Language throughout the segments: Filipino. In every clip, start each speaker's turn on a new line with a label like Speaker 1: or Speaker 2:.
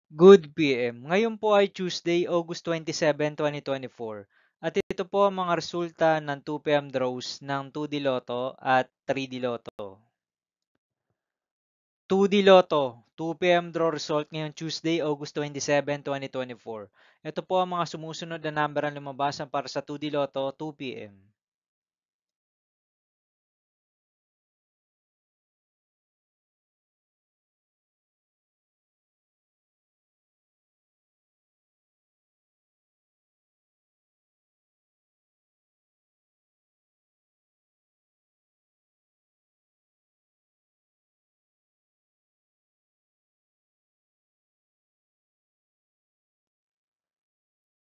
Speaker 1: Good PM. Ngayon po ay Tuesday, August 27, 2024. At ito po ang mga resulta ng 2 PM draws ng 2D Lotto at 3D Lotto. 2D Lotto, 2 PM draw result ngayong Tuesday, August 27, 2024. Ito po ang mga sumusunod na number ang lumabasan para sa 2D Lotto 2 PM.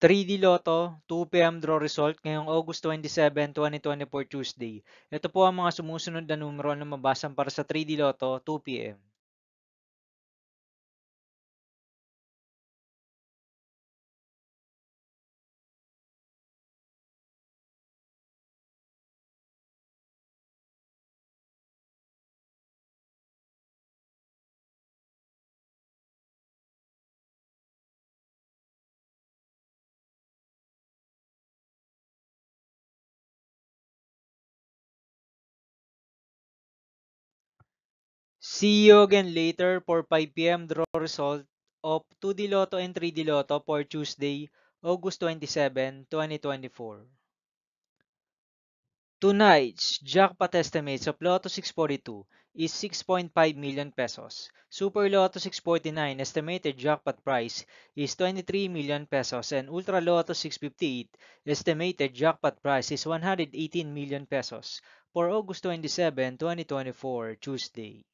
Speaker 1: 3D Lotto, 2 PM draw result ngayong August 27, 2024 Tuesday. Ito po ang mga sumusunod na numero na lumabasan para sa 3D Lotto 2 PM. 'See you again later for 5 PM draw result of 2D Lotto and 3D Lotto for Tuesday, August 27, 2024. Tonight's jackpot estimates of Lotto 642 is 6.5 million pesos. Super Lotto 649 estimated jackpot price is 23 million pesos and Ultra Lotto 658 estimated jackpot price is 118 million pesos for August 27, 2024, Tuesday.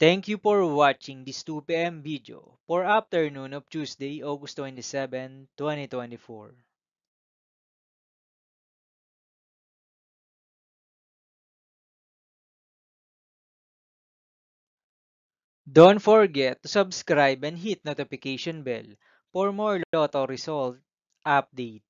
Speaker 1: Thank you for watching this 2 PM video for afternoon of Tuesday, August 27, 2024. Don't forget to subscribe and hit notification bell for more Lotto result update.